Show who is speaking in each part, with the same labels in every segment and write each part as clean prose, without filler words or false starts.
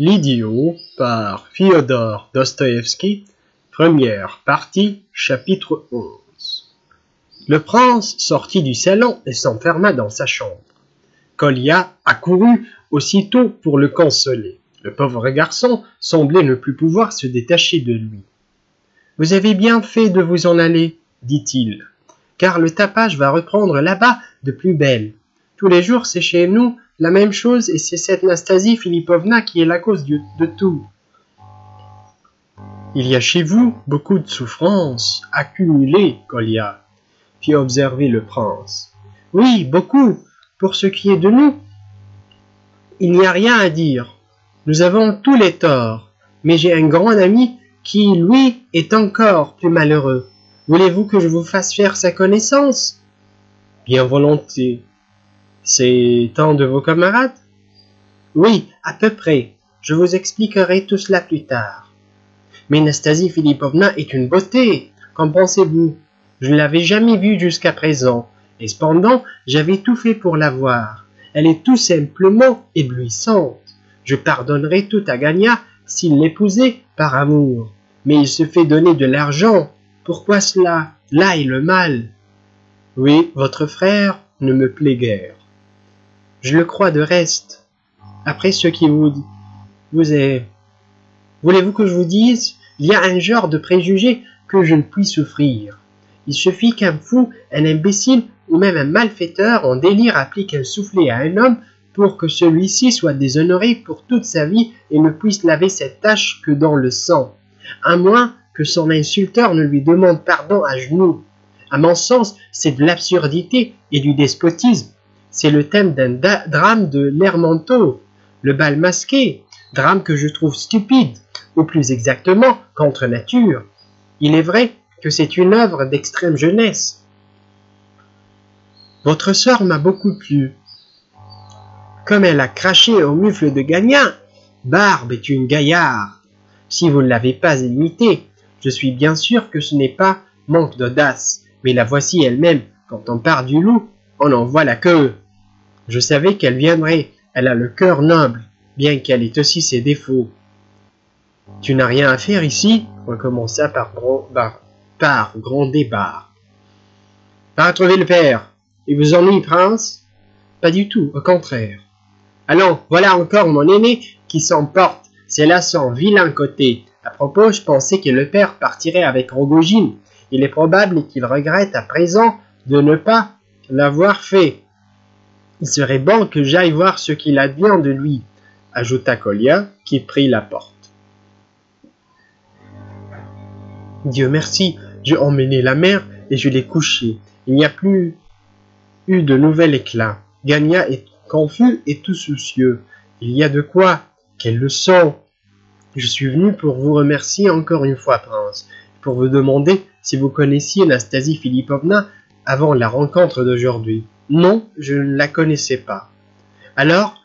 Speaker 1: L'idiot par Fyodor Dostoïevski, première partie, chapitre 11. Le prince sortit du salon et s'enferma dans sa chambre. Kolya accourut aussitôt pour le consoler. Le pauvre garçon semblait ne plus pouvoir se détacher de lui. « Vous avez bien fait de vous en aller, dit-il, car le tapage va reprendre là-bas de plus belle. Tous les jours, c'est chez nous la même chose et c'est cette Nastasie Philippovna qui est la cause de tout. Il y a chez vous beaucoup de souffrances accumulées, Kolya, fit observer le prince. Oui, beaucoup, pour ce qui est de nous. Il n'y a rien à dire. Nous avons tous les torts, mais j'ai un grand ami qui, lui, est encore plus malheureux. Voulez-vous que je vous fasse faire sa connaissance? Bien volontiers. C'est un de vos camarades? Oui, à peu près. Je vous expliquerai tout cela plus tard. Mais Nastasie Philippovna est une beauté. Qu'en pensez-vous? Je ne l'avais jamais vue jusqu'à présent, et cependant, j'avais tout fait pour la voir. Elle est tout simplement éblouissante. Je pardonnerais tout à Gania s'il l'épousait par amour. Mais il se fait donner de l'argent. Pourquoi cela? Là est le mal. Oui, votre frère ne me plaît guère. Je le crois de reste. Après ce qui vous est... Voulez-vous que je vous dise? Il y a un genre de préjugé que je ne puis souffrir. Il suffit qu'un fou, un imbécile ou même un malfaiteur en délire applique un soufflet à un homme pour que celui-ci soit déshonoré pour toute sa vie et ne puisse laver cette tache que dans le sang, à moins que son insulteur ne lui demande pardon à genoux. À mon sens, c'est de l'absurdité et du despotisme. C'est le thème d'un drame de Lermontov, le bal masqué, drame que je trouve stupide, ou plus exactement contre nature. Il est vrai que c'est une œuvre d'extrême jeunesse. Votre sœur m'a beaucoup plu. Comme elle a craché au mufle de Gania, Barbe est une gaillarde. Si vous ne l'avez pas imitée, je suis bien sûr que ce n'est pas manque d'audace, mais la voici elle-même. Quand on part du loup, on en voit la queue. Je savais qu'elle viendrait, elle a le cœur noble, bien qu'elle ait aussi ses défauts. Tu n'as rien à faire ici, recommença par gronder Barbe. Va retrouver le père. Il vous ennuie, prince? Pas du tout, au contraire. Allons, voilà encore mon aîné qui s'emporte, c'est là son vilain côté. À propos, je pensais que le père partirait avec Rogojine. Il est probable qu'il regrette à présent de ne pas l'avoir fait. Il serait bon que j'aille voir ce qu'il advient de lui, ajouta Kolya, qui prit la porte. Dieu merci, j'ai emmené la mère et je l'ai couchée. Il n'y a plus eu de nouvel éclat. Gania est confus et tout soucieux. Il y a de quoi, quelle leçon! Je suis venu pour vous remercier encore une fois, prince, pour vous demander si vous connaissiez Nastasie Philippovna avant la rencontre d'aujourd'hui. Non, je ne la connaissais pas. Alors,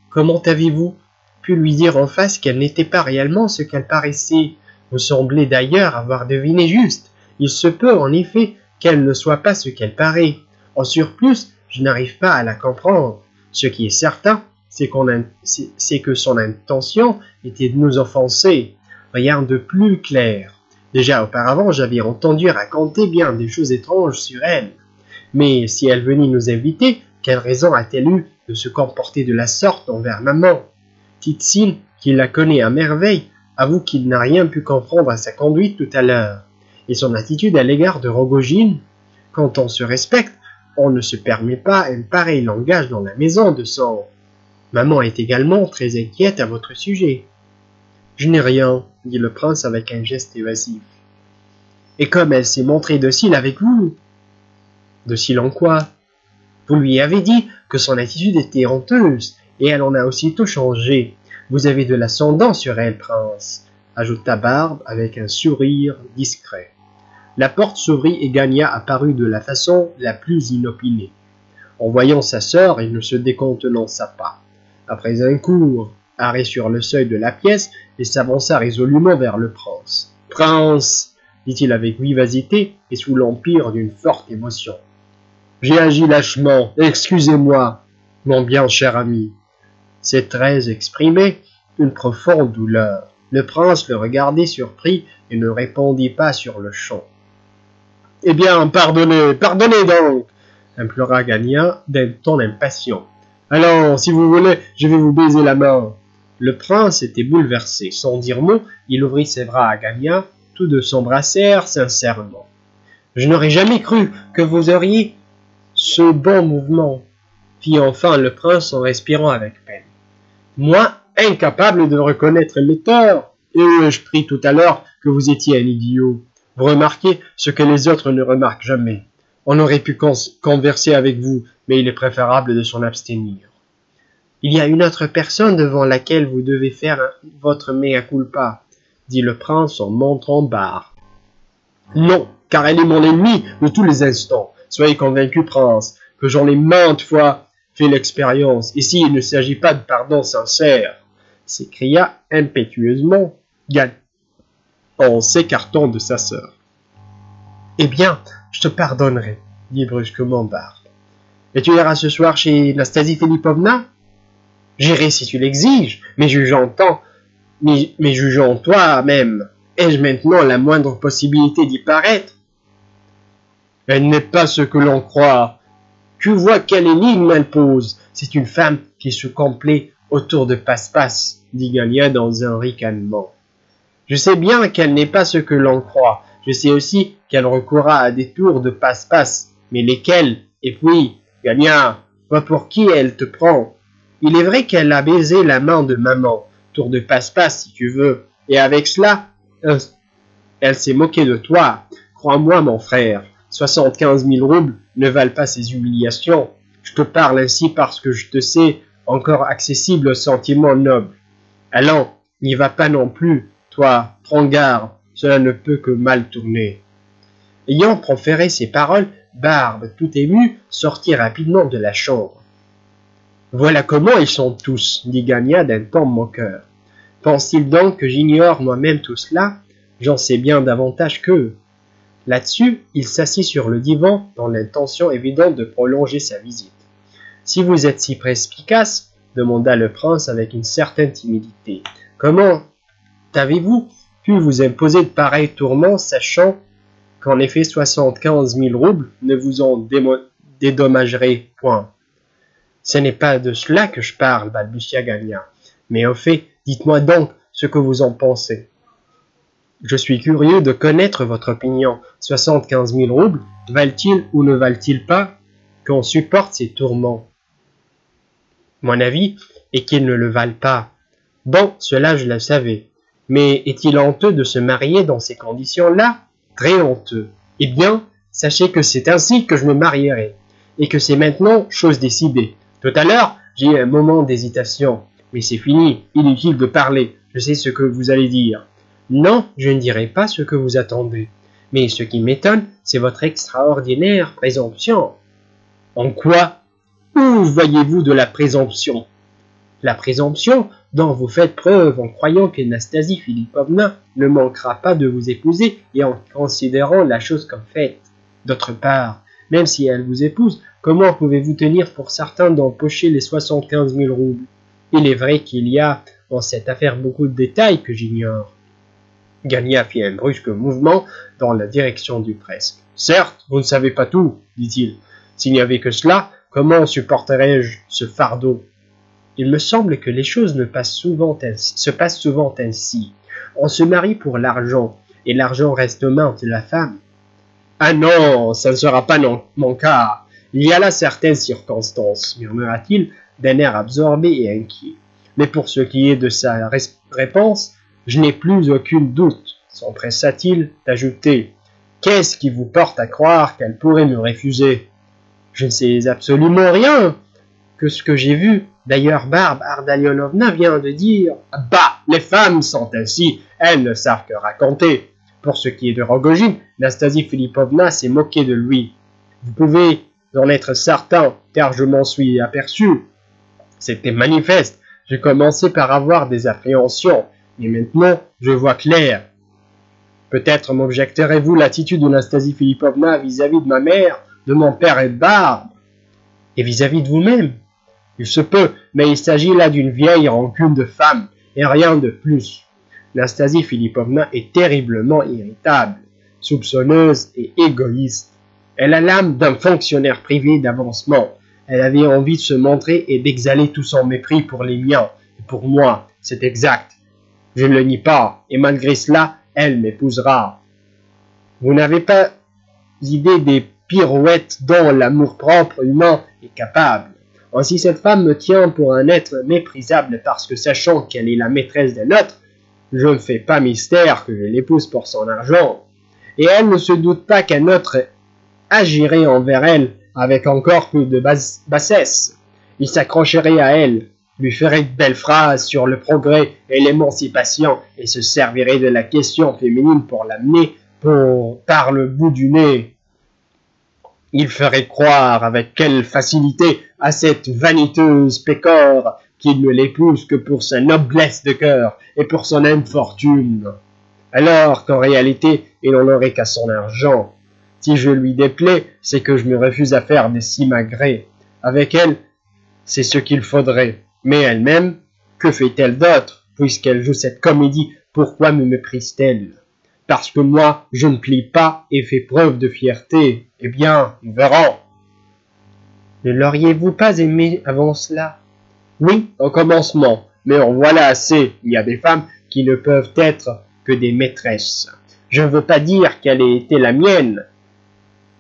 Speaker 1: comment avez-vous pu lui dire en face qu'elle n'était pas réellement ce qu'elle paraissait? Vous semblez d'ailleurs avoir deviné juste. Il se peut en effet qu'elle ne soit pas ce qu'elle paraît. En surplus, je n'arrive pas à la comprendre. Ce qui est certain, c'est que son intention était de nous offenser. Rien de plus clair. Déjà auparavant, j'avais entendu raconter bien des choses étranges sur elle. Mais si elle venait nous inviter, quelle raison a-t-elle eu de se comporter de la sorte envers maman? Titsil, qui la connaît à merveille, avoue qu'il n'a rien pu comprendre à sa conduite tout à l'heure. Et son attitude à l'égard de Rogojine? Quand on se respecte, on ne se permet pas un pareil langage dans la maison de son... Maman est également très inquiète à votre sujet. Je n'ai rien, dit le prince avec un geste évasif. Et comme elle s'est montrée docile avec vous? Docile en quoi? Vous lui avez dit que son attitude était honteuse, et elle en a aussitôt changé. Vous avez de l'ascendant sur elle, prince, ajouta Barbe avec un sourire discret. La porte s'ouvrit et Gania apparut de la façon la plus inopinée. En voyant sa sœur, il ne se décontenança pas. Après un court arrêt sur le seuil de la pièce, il s'avança résolument vers le prince. « Prince !» dit-il avec vivacité et sous l'empire d'une forte émotion. « J'ai agi lâchement, excusez-moi, mon bien cher ami. » Ces traits exprimés une profonde douleur. Le prince le regardait surpris et ne répondit pas sur le champ. « Eh bien, pardonnez, pardonnez donc !» implora Gania d'un ton impatient. « Allons, si vous voulez, je vais vous baiser la main. » Le prince était bouleversé. Sans dire mot, il ouvrit ses bras à Gania. Tous deux s'embrassèrent sincèrement. « Je n'aurais jamais cru que vous auriez ce bon mouvement, fit enfin le prince en respirant avec peine. Moi, incapable de reconnaître mes torts, et je pris tout à l'heure que vous étiez un idiot. Vous remarquez ce que les autres ne remarquent jamais. On aurait pu converser avec vous, mais il est préférable de s'en abstenir. Il y a une autre personne devant laquelle vous devez faire votre mea culpa, dit le prince en montrant Barbe. Non, car elle est mon ennemi de tous les instants. Soyez convaincu, prince, que j'en ai maintes fois fait l'expérience. Ici, il ne s'agit pas de pardon sincère, s'écria impétueusement Gania en s'écartant de sa sœur. Eh bien, je te pardonnerai, dit brusquement Barbe. Et tu iras ce soir chez Nastasie Philippovna? J'irai si tu l'exiges, mais jugeant toi-même, ai-je maintenant la moindre possibilité d'y paraître? Elle n'est pas ce que l'on croit. Tu vois quelle énigme elle pose. C'est une femme qui se complaît autour de Passe-Passe, dit Gania dans un ricanement. Je sais bien qu'elle n'est pas ce que l'on croit. Je sais aussi qu'elle recourra à des tours de Passe-Passe. Mais lesquels? Et puis, Gania, vois pour qui elle te prend. Il est vrai qu'elle a baisé la main de maman, tour de Passe-Passe si tu veux, et avec cela, elle s'est moquée de toi. Crois-moi, mon frère, 75 000 roubles ne valent pas ces humiliations. Je te parle ainsi parce que je te sais encore accessible aux sentiments nobles. Allons, n'y va pas non plus, toi, prends garde, cela ne peut que mal tourner. Ayant proféré ces paroles, Barbe, tout émue, sortit rapidement de la chambre. Voilà comment ils sont tous, dit Gania d'un ton moqueur. Pense-t-il donc que j'ignore moi-même tout cela? J'en sais bien davantage qu'eux. Là-dessus, il s'assit sur le divan dans l'intention évidente de prolonger sa visite. Si vous êtes si perspicace, demanda le prince avec une certaine timidité, comment avez-vous pu vous imposer de pareils tourments, sachant qu'en effet 75 000 roubles ne vous en dédommageraient point? Ce n'est pas de cela que je parle, balbutia Gania. Mais au fait, dites-moi donc ce que vous en pensez. Je suis curieux de connaître votre opinion. 75 000 roubles, valent-ils ou ne valent-ils pas qu'on supporte ces tourments? Mon avis est qu'ils ne le valent pas. Bon, cela je le savais. Mais est-il honteux de se marier dans ces conditions-là? Très honteux. Eh bien, sachez que c'est ainsi que je me marierai, et que c'est maintenant chose décidée. Tout à l'heure, j'ai eu un moment d'hésitation, mais c'est fini, inutile de parler, je sais ce que vous allez dire. Non, je ne dirai pas ce que vous attendez, mais ce qui m'étonne, c'est votre extraordinaire présomption. En quoi? Où voyez-vous de la présomption? La présomption dont vous faites preuve en croyant qu'Anastasie Philippovna ne manquera pas de vous épouser et en considérant la chose comme faite. D'autre part, même si elle vous épouse, comment pouvez-vous tenir pour certain d'empocher les 75 000 roubles? Il est vrai qu'il y a en cette affaire beaucoup de détails que j'ignore. Gania fit un brusque mouvement dans la direction du presque. Certes, vous ne savez pas tout, dit-il. S'il n'y avait que cela, comment supporterais-je ce fardeau? Il me semble que les choses se passent souvent ainsi. On se marie pour l'argent, et l'argent reste aux mains de la femme. Ah non, ça ne sera pas mon cas. Il y a là certaines circonstances, murmura-t-il d'un air absorbé et inquiet. Mais pour ce qui est de sa réponse, je n'ai plus aucun doute, s'empressa-t-il d'ajouter. Qu'est-ce qui vous porte à croire qu'elle pourrait me refuser? Je ne sais absolument rien que ce que j'ai vu. D'ailleurs, Barbe Ardalionovna vient de dire « Bah, les femmes sont ainsi, elles ne savent que raconter. » Pour ce qui est de Rogojine, Nastasie Philippovna s'est moquée de lui. Vous pouvez en être certain, car je m'en suis aperçu. C'était manifeste. J'ai commencé par avoir des appréhensions, mais maintenant je vois clair. Peut-être m'objecterez-vous l'attitude de Nastasie Philippovna vis-à-vis de ma mère, de mon père et de Barbe, et vis-à-vis de vous-même. Il se peut, mais il s'agit là d'une vieille rancune de femme, et rien de plus. Nastasie Philippovna est terriblement irritable, soupçonneuse et égoïste. Elle a l'âme d'un fonctionnaire privé d'avancement. Elle avait envie de se montrer et d'exhaler tout son mépris pour les miens. Et pour moi, c'est exact. Je ne le nie pas, et malgré cela, elle m'épousera. Vous n'avez pas idée des pirouettes dont l'amour-propre humain est capable. Ainsi, cette femme me tient pour un être méprisable parce que, sachant qu'elle est la maîtresse d'un autre, je ne fais pas mystère que je l'épouse pour son argent. Et elle ne se doute pas qu'un autre agirait envers elle avec encore plus de bassesse. Il s'accrocherait à elle, lui ferait de belles phrases sur le progrès et l'émancipation et se servirait de la question féminine pour l'amener par le bout du nez. Il ferait croire avec quelle facilité à cette vaniteuse pécore qu'il ne l'épouse que pour sa noblesse de cœur et pour son infortune, alors qu'en réalité il n'en aurait qu'à son argent. Si je lui déplais, c'est que je me refuse à faire des simagrées. Avec elle, c'est ce qu'il faudrait. Mais elle-même, que fait-elle d'autre, puisqu'elle joue cette comédie? Pourquoi me méprise-t-elle? Parce que moi, je ne plie pas et fais preuve de fierté. Eh bien, nous verrons. Ne l'auriez-vous pas aimé avant cela? Oui, au commencement, mais en voilà assez. Il y a des femmes qui ne peuvent être que des maîtresses. Je ne veux pas dire qu'elle ait été la mienne.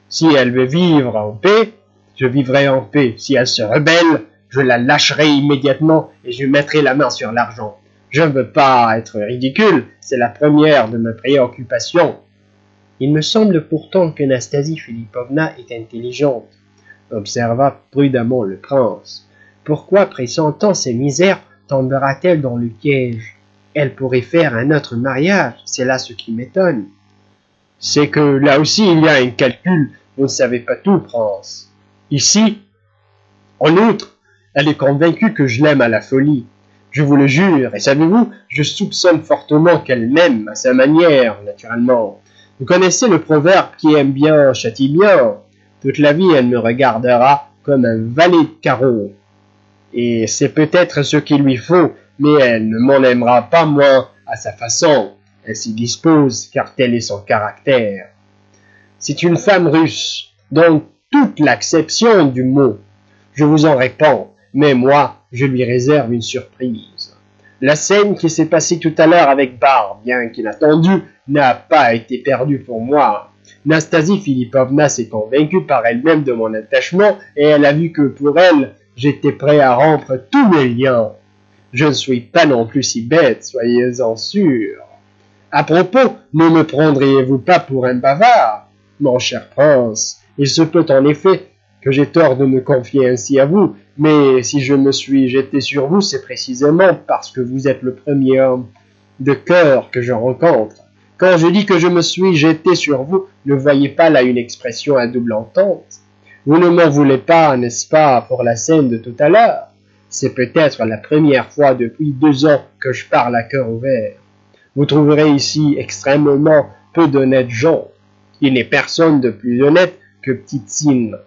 Speaker 1: Si elle veut vivre en paix, je vivrai en paix. Si elle se rebelle, je la lâcherai immédiatement et je mettrai la main sur l'argent. Je ne veux pas être ridicule, c'est la première de mes préoccupations. Il me semble pourtant que Nastasie Philippovna est intelligente, observa prudemment le prince. Pourquoi, pressentant ses misères, tombera-t-elle dans le piège? Elle pourrait faire un autre mariage, c'est là ce qui m'étonne. C'est que là aussi il y a un calcul, vous ne savez pas tout, prince. Ici, en outre, elle est convaincue que je l'aime à la folie. Je vous le jure, et savez-vous, je soupçonne fortement qu'elle m'aime à sa manière, naturellement. Vous connaissez le proverbe qui aime bien châtie bien. Toute la vie, elle me regardera comme un valet de carreaux. Et c'est peut-être ce qu'il lui faut, mais elle ne m'en aimera pas moins à sa façon. Elle s'y dispose, car tel est son caractère. C'est une femme russe, dans toute l'acception du mot. Je vous en réponds, mais moi, je lui réserve une surprise. La scène qui s'est passée tout à l'heure avec Barbe, bien qu'inattendue, n'a pas été perdue pour moi. Nastasie Philippovna s'est convaincue par elle-même de mon attachement et elle a vu que pour elle, j'étais prêt à rompre tous mes liens. Je ne suis pas non plus si bête, soyez-en sûrs. À propos, ne me prendriez-vous pas pour un bavard, mon cher prince? Il se peut en effet que j'ai tort de me confier ainsi à vous, mais si je me suis jeté sur vous, c'est précisément parce que vous êtes le premier homme de cœur que je rencontre. Quand je dis que je me suis jeté sur vous, ne voyez pas là une expression à double entente. Vous ne m'en voulez pas, n'est-ce pas, pour la scène de tout à l'heure? C'est peut-être la première fois depuis 2 ans que je parle à cœur ouvert. Vous trouverez ici extrêmement peu d'honnêtes gens. Il n'est personne de plus honnête que Ptitsine.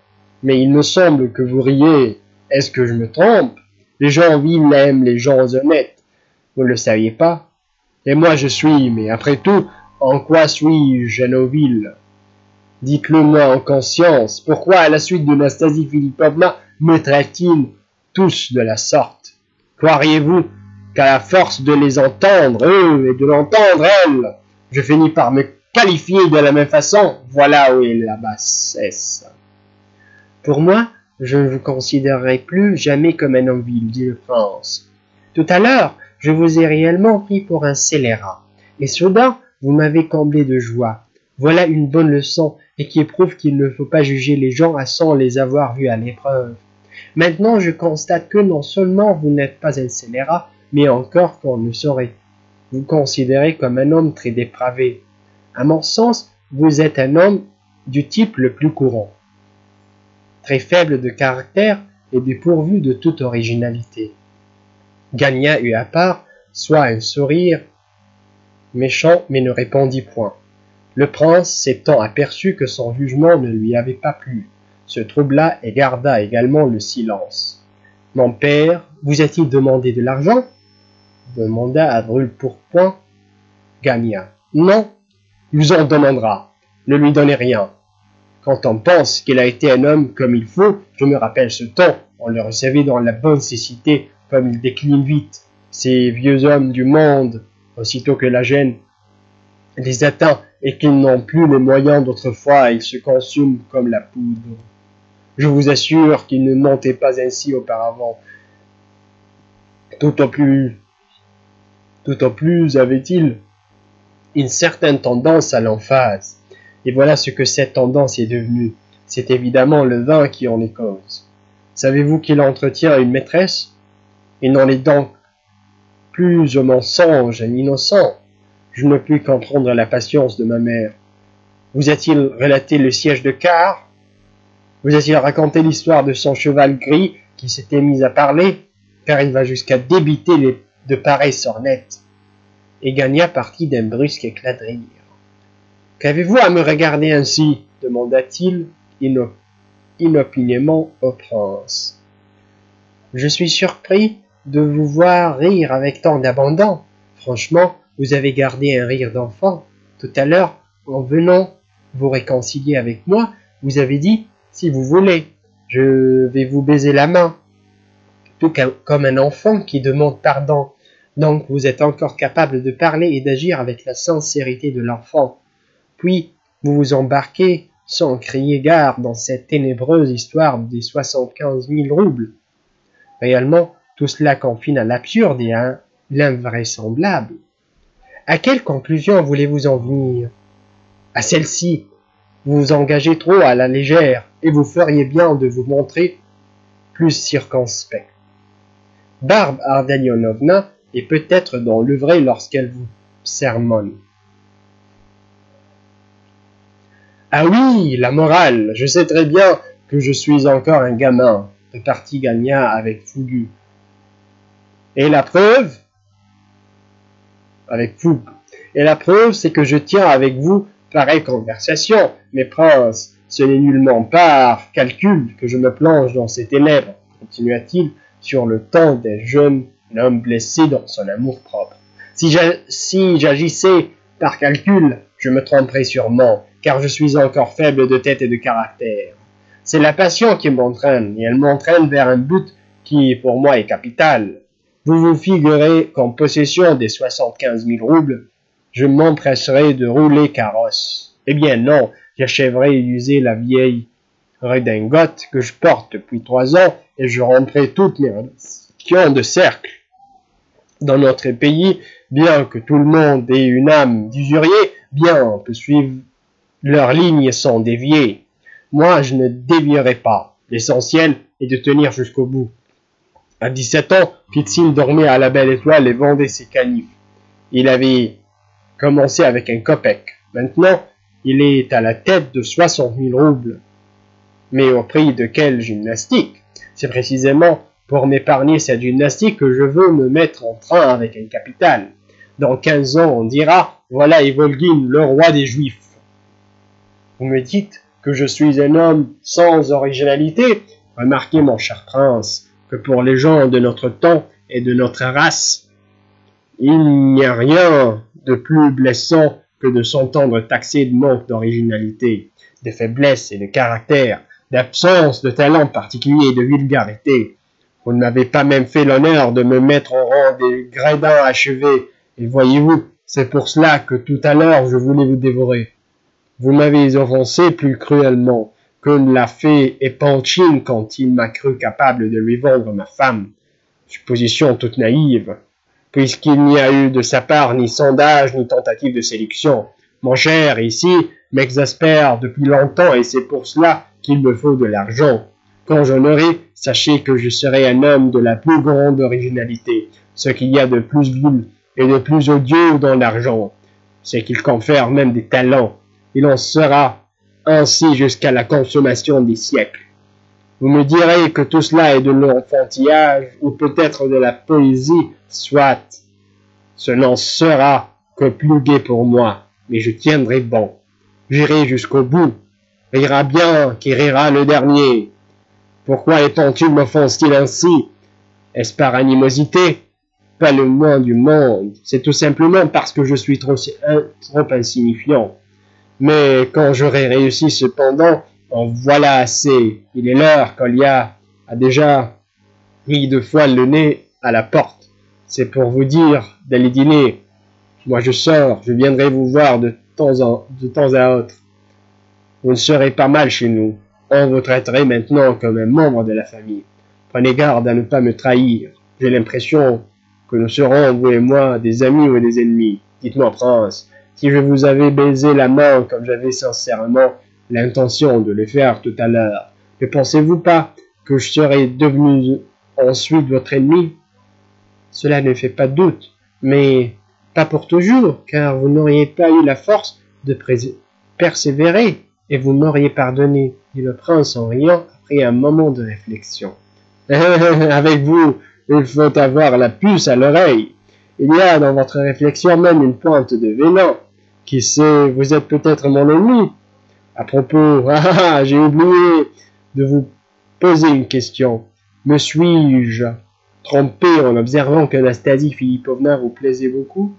Speaker 1: Mais il me semble que vous riez. Est-ce que je me trompe? Les gens vils aiment les gens honnêtes. Vous ne le saviez pas? Et moi je suis, mais après tout, en quoi suis-je génoville? Dites-le moi en conscience. Pourquoi, à la suite de Nastasie Philippovna, me traitent-ils tous de la sorte? Croiriez-vous qu'à la force de les entendre, eux, et de l'entendre, elle, je finis par me qualifier de la même façon? Voilà où est la bassesse. Pour moi, je ne vous considérerai plus jamais comme un homme vil, dit le prince. Tout à l'heure, je vous ai réellement pris pour un scélérat, et soudain, vous m'avez comblé de joie. Voilà une bonne leçon, et qui prouve qu'il ne faut pas juger les gens sans les avoir vus à l'épreuve. Maintenant, je constate que non seulement vous n'êtes pas un scélérat, mais encore qu'on ne saurait vous considérer comme un homme très dépravé. À mon sens, vous êtes un homme du type le plus courant, très faible de caractère et dépourvu de toute originalité. Gagna eut à part, soit un sourire méchant, mais ne répondit point. Le prince, s'étant aperçu que son jugement ne lui avait pas plu, se troubla et garda également le silence. « Mon père, vous a-t-il demandé de l'argent » demanda à brûle-pourpoint Gagna. Non, il vous en demandera. Ne lui donnez rien. Quand on pense qu'il a été un homme comme il faut, je me rappelle ce temps, on le recevait dans la bonne cécité, comme il décline vite. Ces vieux hommes du monde, aussitôt que la gêne les atteint et qu'ils n'ont plus les moyens d'autrefois, ils se consument comme la poudre. Je vous assure qu'ils ne mentaient pas ainsi auparavant. Tout au plus avait-il une certaine tendance à l'emphase. Et voilà ce que cette tendance est devenue. C'est évidemment le vin qui en est cause. Savez-vous qu'il entretient une maîtresse? Il n'en est donc plus au mensonge un innocent. Je ne puis comprendre la patience de ma mère. Vous a-t-il relaté le siège de Car? Vous a-t-il raconté l'histoire de son cheval gris qui s'était mis à parler? Car il va jusqu'à débiter de pareilles sornettes. Et Gagna partit d'un brusque éclat de rire. Qu'avez-vous à me regarder ainsi? Demanda-t-il inopinément au prince. Je suis surpris de vous voir rire avec tant d'abandon. Franchement, vous avez gardé un rire d'enfant. Tout à l'heure, en venant vous réconcilier avec moi, vous avez dit, si vous voulez, je vais vous baiser la main. Tout comme un enfant qui demande pardon. Donc vous êtes encore capable de parler et d'agir avec la sincérité de l'enfant. Puis, vous vous embarquez sans crier gare dans cette ténébreuse histoire des 75 000 roubles. Réellement, tout cela confine à l'absurde et à l'invraisemblable. À quelle conclusion voulez-vous en venir? À celle-ci. Vous vous engagez trop à la légère et vous feriez bien de vous montrer plus circonspect. Barbe Ardalionovna est peut-être dans le vrai lorsqu'elle vous sermonne. Ah oui, la morale, je sais très bien que je suis encore un gamin, repartit Gagna avec fougue. Et la preuve? Avec fougue. Et la preuve, c'est que je tiens avec vous pareille conversation. Mais prince, ce n'est nullement par calcul que je me plonge dans ces ténèbres, continua-t-il sur le ton d'un jeune homme blessé dans son amour-propre. Si j'agissais par calcul, je me tromperais sûrement, car je suis encore faible de tête et de caractère. C'est la passion qui m'entraîne, et elle m'entraîne vers un but qui, pour moi, est capital. Vous vous figurez qu'en possession des 75 000 roubles, je m'empresserai de rouler carrosse. Eh bien non, j'achèverai d'user la vieille redingote que je porte depuis 3 ans, et je romprai toutes mes relations de cercle. Dans notre pays, bien que tout le monde ait une âme d'usurier, bien on peut suivre leurs lignes sans dévier. Moi, je ne dévierai pas. L'essentiel est de tenir jusqu'au bout. À 17 ans, Pitzil dormait à la Belle Étoile et vendait ses canifs. Il avait commencé avec un kopek. Maintenant, il est à la tête de 60 000 roubles. Mais au prix de quelle gymnastique? C'est précisément pour m'épargner cette gymnastique que je veux me mettre en train avec un capital. Dans 15 ans, on dira, voilà Evolgin, le roi des Juifs. Vous me dites que je suis un homme sans originalité? Remarquez, mon cher prince, que pour les gens de notre temps et de notre race, il n'y a rien de plus blessant que de s'entendre taxer de manque d'originalité, de faiblesse et de caractère, d'absence de talent particulier et de vulgarité. Vous ne m'avez pas même fait l'honneur de me mettre au rang des gredins achevés, et voyez-vous, c'est pour cela que tout à l'heure je voulais vous dévorer. Vous m'avez offensé plus cruellement que ne l'a fait Epanchin quand il m'a cru capable de lui vendre ma femme. Supposition toute naïve, puisqu'il n'y a eu de sa part ni sondage ni tentative de séduction. Mon cher, ici, m'exaspère depuis longtemps et c'est pour cela qu'il me faut de l'argent. Quand j'en aurai, sachez que je serai un homme de la plus grande originalité. Ce qu'il y a de plus vil et de plus odieux dans l'argent, c'est qu'il confère même des talents. Il en sera ainsi jusqu'à la consommation des siècles. Vous me direz que tout cela est de l'enfantillage ou peut-être de la poésie, soit. Ce n'en sera que plus gai pour moi, mais je tiendrai bon. J'irai jusqu'au bout. Rira bien qui rira le dernier. Pourquoi les pentules m'offensent-ils ainsi? Est-ce par animosité? pas le moins du monde. C'est tout simplement parce que je suis trop insignifiant. Mais quand j'aurai réussi cependant, en voilà assez. Il est l'heure, Kolya a déjà mis 2 fois le nez à la porte. C'est pour vous dire d'aller dîner. Moi je sors, je viendrai vous voir de temps à autre. Vous ne serez pas mal chez nous. On vous traiterait maintenant comme un membre de la famille. Prenez garde à ne pas me trahir. J'ai l'impression que nous serons, vous et moi, des amis ou des ennemis. Dites-moi, prince, si je vous avais baisé la main comme j'avais sincèrement l'intention de le faire tout à l'heure, ne pensez-vous pas que je serais devenu ensuite votre ennemi? Cela ne fait pas de doute, mais pas pour toujours, car vous n'auriez pas eu la force de persévérer, et vous m'auriez pardonné, dit le prince en riant après un moment de réflexion. Avec vous, il faut avoir la puce à l'oreille. Il y a dans votre réflexion même une pointe de venin. Qui sait, vous êtes peut-être mon ennemi. À propos, j'ai oublié de vous poser une question. Me suis-je trompé en observant qu'Anastasie Philippovna vous plaisait beaucoup?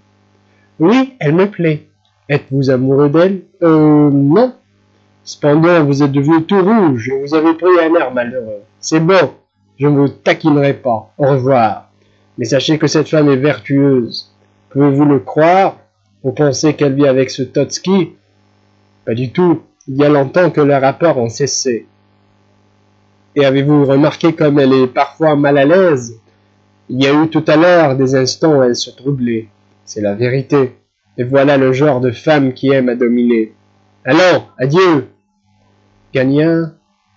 Speaker 1: Oui, elle me plaît. Êtes-vous amoureux d'elle? Non. Cependant, vous êtes devenu tout rouge et vous avez pris un air malheureux. C'est bon, je ne vous taquinerai pas. Au revoir. Mais sachez que cette femme est vertueuse. Pouvez-vous le croire? Vous pensez qu'elle vit avec ce Totski? Pas du tout. Il y a longtemps que leurs rapports ont cessé. Et avez-vous remarqué comme elle est parfois mal à l'aise? Il y a eu tout à l'heure des instants où elle se troublait. C'est la vérité. Et voilà le genre de femme qui aime à dominer. Allons, adieu! Gagnon,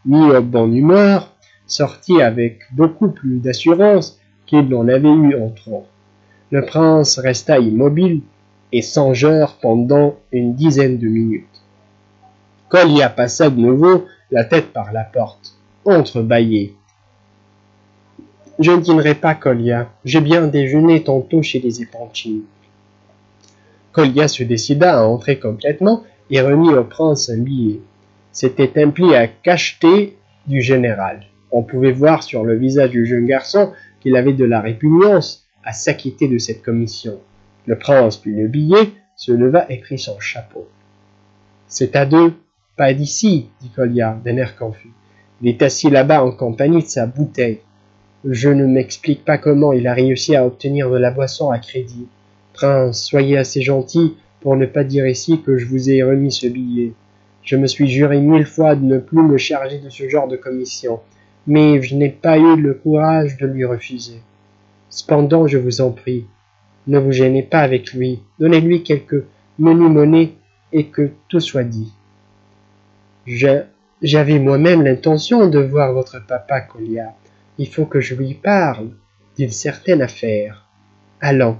Speaker 1: mis au bonne humeur, sortit avec beaucoup plus d'assurance qu'il n'en avait eu en trop. Le prince resta immobile et songeur pendant une dizaine de minutes. Kolya passa de nouveau la tête par la porte, entrebâillé. « Je ne dînerai pas, Kolya. J'ai bien déjeuné tantôt chez les Epanchines. » Kolya se décida à entrer complètement et remit au prince un billet. C'était un pli à cacheter du général. On pouvait voir sur le visage du jeune garçon qu'il avait de la répugnance à s'acquitter de cette commission. Le prince prit le billet, se leva et prit son chapeau. « C'est à 2, pas d'ici, dit Kolya d'un air confus. Il est assis là-bas en compagnie de sa bouteille. Je ne m'explique pas comment il a réussi à obtenir de la boisson à crédit. Prince, soyez assez gentil pour ne pas dire ici que je vous ai remis ce billet. Je me suis juré 1000 fois de ne plus me charger de ce genre de commission, mais je n'ai pas eu le courage de lui refuser. Cependant, je vous en prie, ne vous gênez pas avec lui, donnez-lui quelques menus monnaies et que tout soit dit. J'avais moi-même l'intention de voir votre papa, Kolya. Il faut que je lui parle d'une certaine affaire. Allons,